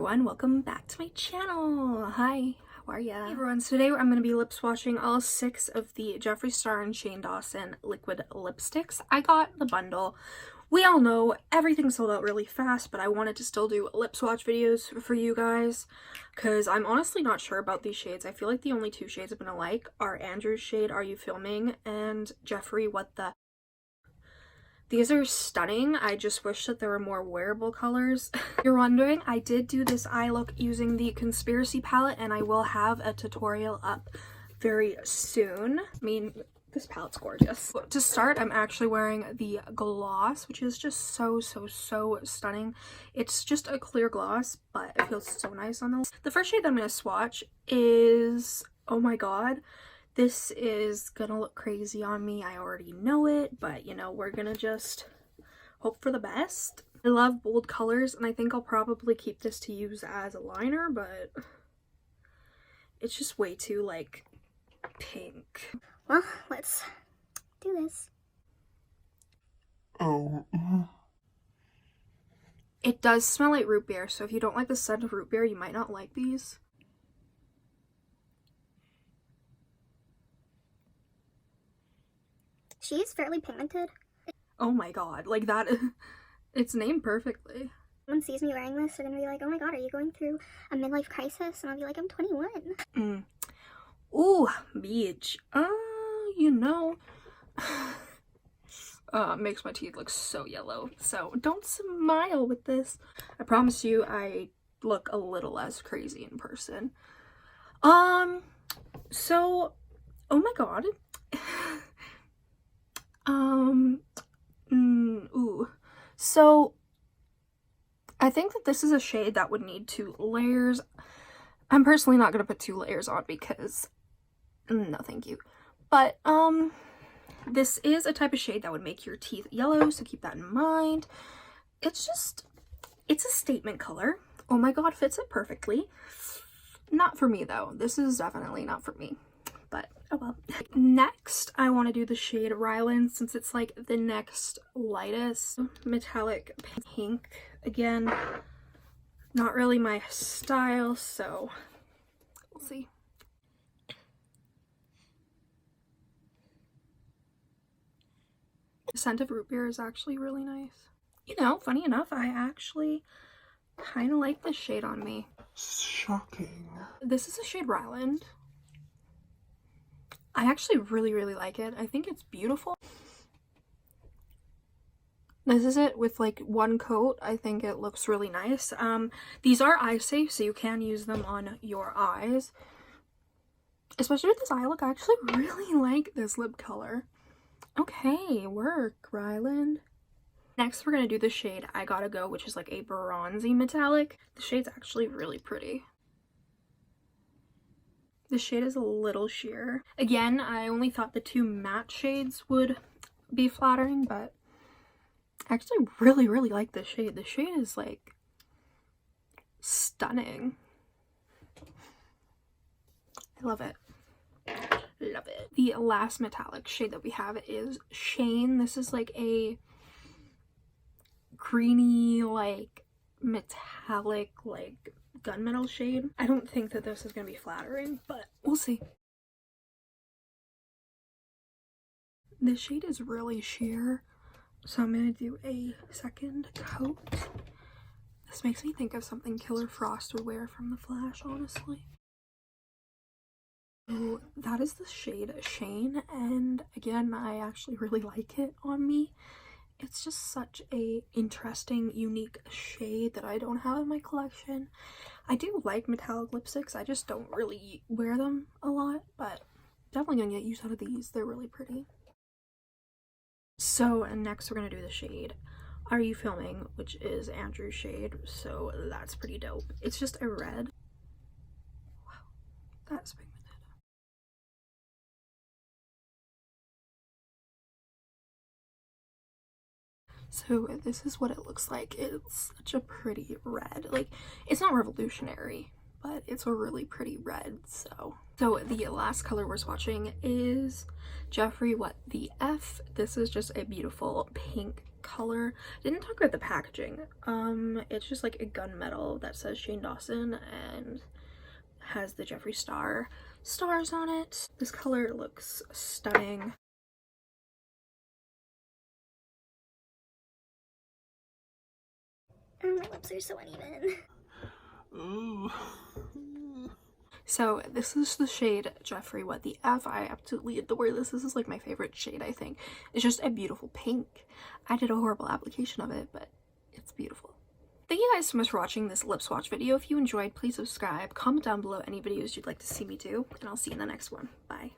everyone, welcome back to my channel. Hi, how are ya? Hey everyone, so today I'm going to be lip swatching all 6 of the Jeffree Star and Shane Dawson liquid lipsticks. I got the bundle. We all know everything sold out really fast, but I wanted to still do lip swatch videos for you guys because I'm honestly not sure about these shades. I feel like the only 2 shades I'm going to like are Andrew's shade Are You Filming and Jeffree What The. These are stunning. I just wish that there were more wearable colors. If you're wondering, I did do this eye look using the Conspiracy palette, and I will have a tutorial up very soon. I mean, this palette's gorgeous. To start, I'm actually wearing the gloss, which is just so stunning. It's just a clear gloss, but it feels so nice on the lips. The first shade that I'm going to swatch is, oh my god, this is gonna look crazy on me. I already know it, but you know, we're gonna just hope for the best. I love bold colors, and I think I'll probably keep this to use as a liner, but it's just way too, like, pink. Well, let's do this. It does smell like root beer, so if you don't like the scent of root beer, you might not like these. She's fairly pigmented. Oh my god, like that, it's named perfectly. When someone sees me wearing this, they're gonna be like, oh my god, are you going through a midlife crisis? And I'll be like, I'm 21. Ooh, beach. You know, makes my teeth look so yellow, so don't smile with this. I promise you I look a little less crazy in person. So, oh my god. Ooh. So, I think that this is a shade that would need 2 layers. I'm personally not going to put 2 layers on because, no thank you. But, this is a type of shade that would make your teeth yellow, so keep that in mind. It's a statement color. Oh my god, fits it perfectly. Not for me though. This is definitely not for me. But, oh well. Next, I want to do the shade Ryland, since it's like the next lightest metallic pink. Again, not really my style, so we'll see. The scent of root beer is actually really nice. You know, funny enough, I actually kind of like this shade on me. Shocking. This is a shade Ryland. I actually really like it. I think it's beautiful. This is it with like 1 coat. I think it looks really nice. These are eye safe, so you can use them on your eyes. Especially with this eye look, I actually really like this lip color. Okay, work, Ryland. Next, we're gonna do the shade I Gotta Go, which is like a bronzy metallic. The shade's actually really pretty. The shade is a little sheer. Again, I only thought the 2 matte shades would be flattering, but I actually really like this shade. The shade is like stunning. I love it. Love it. The last metallic shade that we have is Shane. This is like a greeny, like metallic, like gunmetal shade. I don't think that this is going to be flattering, but we'll see. This shade is really sheer, so I'm going to do a second coat. This makes me think of something Killer Frost would wear from The Flash, honestly. So that is the shade Shane, and again, I actually really like it on me. It's just such a interesting, unique shade that I don't have in my collection. I do like metallic lipsticks, I just don't really wear them a lot, but definitely gonna get use out of these. They're really pretty. So next we're gonna do the shade Are You Filming, which is Andrew's shade, so that's pretty dope. It's just a red. Wow, that's pigmented. So this is what it looks like. It's such a pretty red. Like, it's not revolutionary, but it's a really pretty red. So the last color we're swatching is Jeffree What the F. This is just a beautiful pink color. Didn't talk about the packaging. It's just like a gunmetal that says Shane Dawson and has the Jeffree stars on it. This color looks stunning. Oh, my lips are so uneven. Ooh. So this is the shade Jeffree What the F. I absolutely adore this. This is like my favorite shade, I think. It's just a beautiful pink. I did a horrible application of it, but it's beautiful. Thank you guys so much for watching this lip swatch video. If you enjoyed, please subscribe, comment down below any videos you'd like to see me do, and I'll see you in the next one. Bye.